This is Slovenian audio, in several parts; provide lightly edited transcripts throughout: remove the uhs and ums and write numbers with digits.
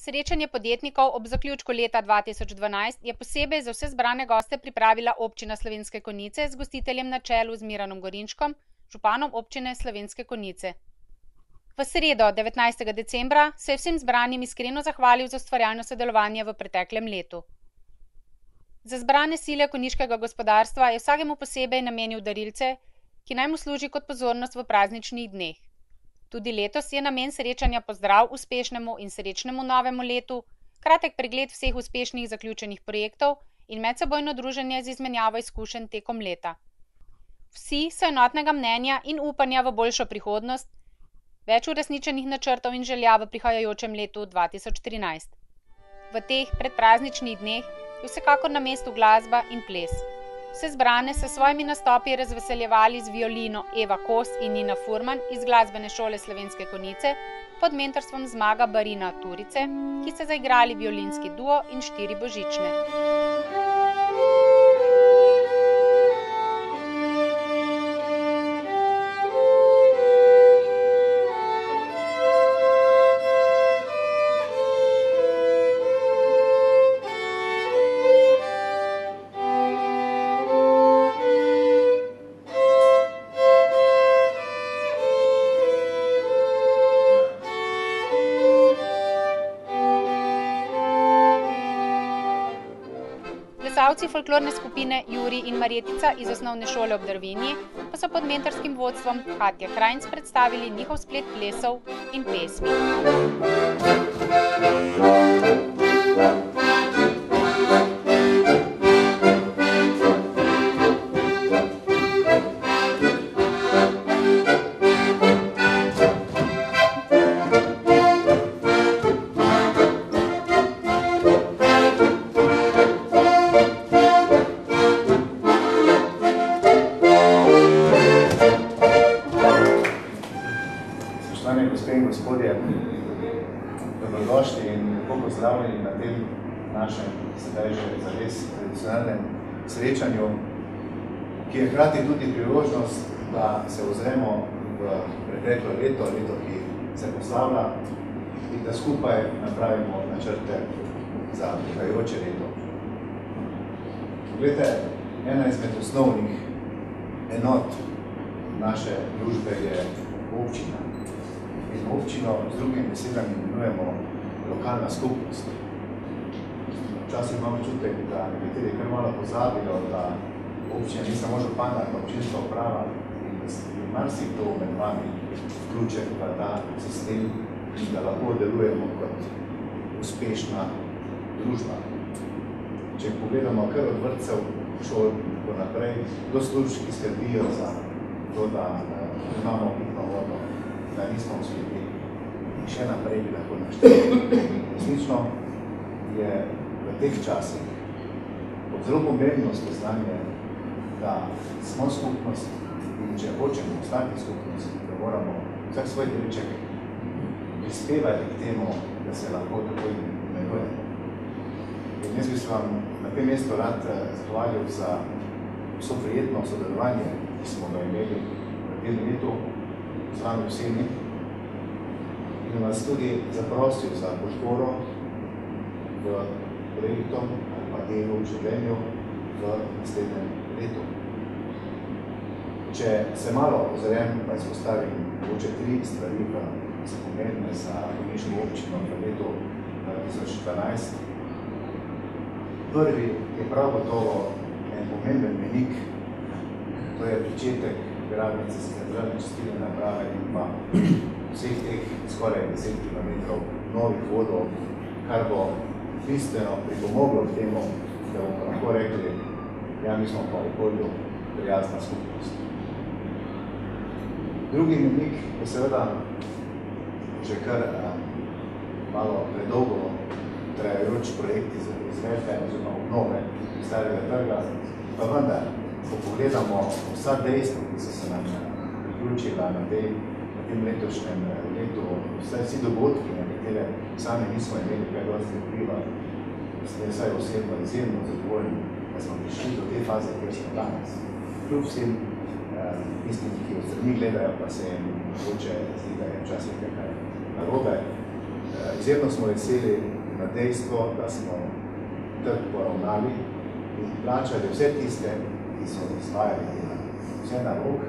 Srečanje podjetnikov ob zaključku leta 2012 je posebej za vse zbrane goste pripravila Občina Slovenske Konjice z gostiteljem na čelu z Miranom Gorinškom, županom Občine Slovenske Konjice. V sredo 19. decembra se je vsem zbranim iskreno zahvalil za ustvarjalno sodelovanje v preteklem letu. Za zbrane sile konjiškega gospodarstva je vsakemu posebej namenil darilce, ki naj mu služi kot pozornost v prazničnih dneh. Tudi letos je namen srečanja pozdrav uspešnemu in srečnemu novemu letu, kratek pregled vseh uspešnih zaključenih projektov in medsebojno druženje z izmenjavo izkušenj tekom leta. Vsi so enotnega mnenja in upanja v boljšo prihodnost, več uresničenih načrtov in želja v prihajajočem letu 2013. V teh predprazničnih dneh je vsekakor na mestu glasba in ples. Vse zbrane so svojimi nastopi razveseljevali z violino Eva Kos in Nina Furman iz glasbene šole Slovenske Konjice pod mentorstvom Zmaga Barina Turice, ki so zaigrali violinski duo in 4 božične. Plesalci Folklorne skupine Juri in Marjetica iz osnovne šole Ob Dravinji pa so pod mentorskim vodstvom Katje Krajnc predstavili njihov splet plesov in pesmi. Gospe in gospodje, dobrodošli in lepo pozdravljeni na tem našem sedaj že zares tradicionalnem srečanju, ki je hkrati tudi priložnost, da se ozremo v preteklo leto, ki se poslavlja in da skupaj napravimo načrte za prihajajoče leto. Poglejte, ena izmed osnovnih enot naše družbe je občina. In občino z drugimi besedami imenujemo lokalna skupnost. Včasih imam občutek, da nekateri kar malo pozabijo, da občina ni samo župana, ampak občinska uprava in da je marsikdo med vami vključen v ta sistem in da lahko delujemo kot uspešna družba. Če pogledamo kar od vrtcev, šol in tako naprej, do služb, ki skrbijo za to, da imamo pitno vodo, da nismo uspeli in še naprej bi lahko našteli. Resnično je v teh časih zelo pomembno spoznanje, da smo skupnost in če hočemo ostati skupnost, da moramo vsak svoj delček prispevati k temu, da se lahko tako imenujemo. In jaz bi se vam na tem mestu rad zahvalil za vso prijetno sodelovanje, ki smo ga imeli v tem letu z vami vsemi in vas tudi zaprosil za podporo v projektom ali pa delu v življenju v naslednjem letu. Če se malo ozrem, pa izpostavim mogoče 3 stvari, ki so pomembne za konjiško občino v letu 2012. Prvi je prav gotovo en pomemben menik, to je pričetek gradnice centralne čistilne naprave in pa vseh teh skoraj 10 km novih vodov, kar bo bistveno pripomoglo k temu, da bomo lahko rekli, ja, mi smo pa okolju prijazna skupnost. Drugi menik je seveda že kar malo predolgo trajajoč projekt izvedbe oziroma obnove starega trga, pa vendar, ko pogledamo vsa dejstva, ki so se nam priključila na tem letošnjem letu, vsi dogodki, na katere sami nismo imeli kaj dosti vpliva, sem vsaj osebno izjemno zadovoljen, da smo prišli do te faze, kjer smo danes. Kljub vsem tistim, ki od strani gledajo, pa se jim mogoče zdi, da je včasih nekaj narobe. Izjemno smo veseli na dejstvo, da smo trg poravnali in plačali vse tiste, ki so izvajali dela. Vse na rok,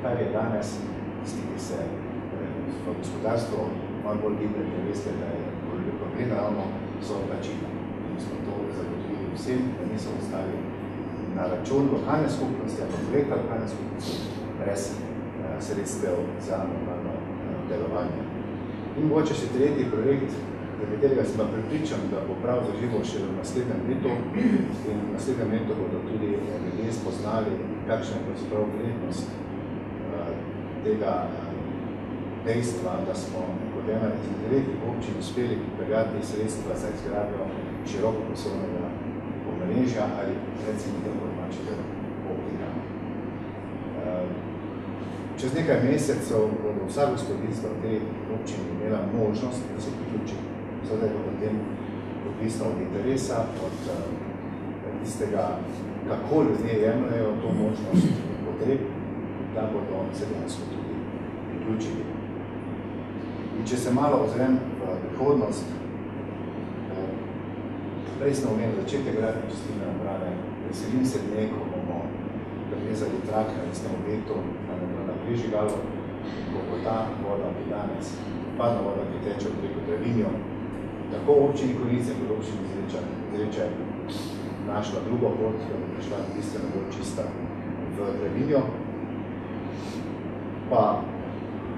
kar je danes, tisti, ki se v gospodarstvu malo bolj gibljajo, veste, da je problem ravno so plačila. In smo to zagotovili vsem, da niso ostali na račun lokalne skupnosti, ampak projekta lokalne skupnosti brez sredstev za normalno delovanje. In mogoče še tretji projekt, za katerega sem pripričan, da bo prav zaživel še v naslednjem letu in v naslednjem letu bodo tudi ljudje spoznali, kakšna je pravzaprav vrednost tega dejstva, da smo kot ena izmed 9 občin uspeli pripeljati sredstva za izgradnjo širokopasovnega omrežja ali recimo tako domačega optika. Čez nekaj mesecev bodo vsa gospodinstva v tej občini imela možnost, da se priključi. Zdaj je potem odvisno od interesa, od tistega, kako ljudje jemljajo to možnost potreb, da bodo se dejansko tudi priključili. In če se malo ozrem v prihodnost, prej smo omenili začetek gradnje čistilne naprave, veselim se dne, ko bomo privezali trak na istem objektu, na prižigalu, ko bo ta voda, ki danes, padna voda, ki teče preko Dravinjo, tako v občini Konjice kot v občini Sreče našla drugo pot, da bo prišla bistveno bolj čista v Dravinjo. Pa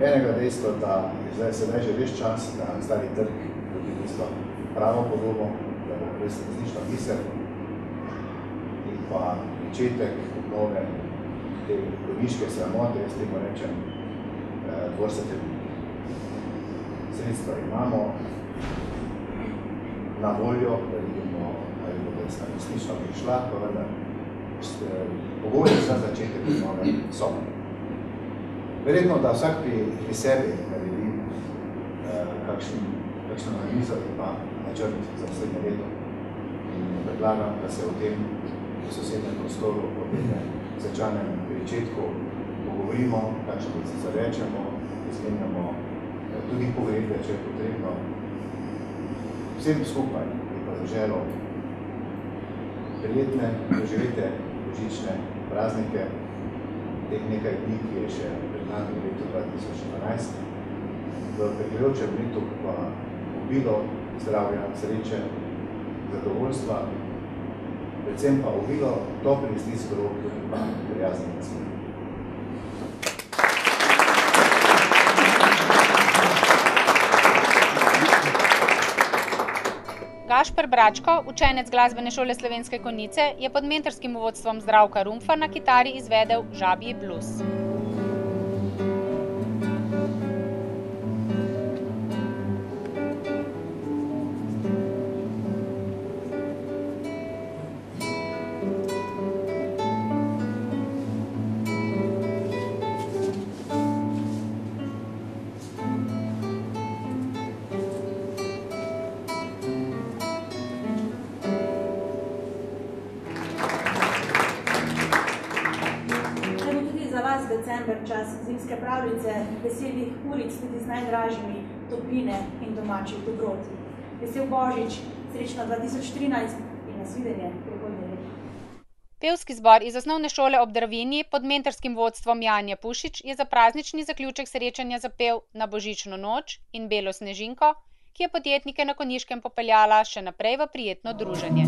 enega dejstva, da je sedaj že ves čas, da stari trg dobi tisto pravo podobo, da bo resnično biser in pa začetek obnove te konjiške sramote, jaz temu rečem, dvorca Termin. Sredstva imamo na voljo, da vidimo, ali bo resnično prišla, pa vendar pogoji za začetek obnove so. Verjetno, da vsak pri sebi naredi kakšno analizo in pa načrt za naslednje leto. In predlagam, da se o tem v sosednjem prostoru po začanem pričetku pogovorimo, kakšno se zarečemo, izmenjamo tudi pogrebe, če je potrebno. Vsem skupaj je pa zaželo prijetne, doživete božične praznike, teh nekaj dni, ki je še pred nami v letu 2012. V prihajajočem letu pa obilo zdravja, sreče, zadovoljstva, predvsem pa obilo toplih stisk rok in pa prijaznih nasmeh. Gašper Bračko, učenec glasbene šole Slovenske Konjice, je pod mentorskim vodstvom Zdravka Rumfa na kitari izvedel Žabji blues. December, čas zimske pravljice, veselih uric tudi z najdražjimi, topline in domačih dobrot. Vesel Božič, srečno 2013 in nasvidenje prihodnje leto. Pevski zbor iz osnovne šole Ob Dravinji pod mentorskim vodstvom Janje Pušič je za praznični zaključek srečanja zapel Na božično noč in Belo snežinko, ki je podjetnike na Konjiškem popeljala še naprej v prijetno druženje.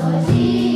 Zahvalil.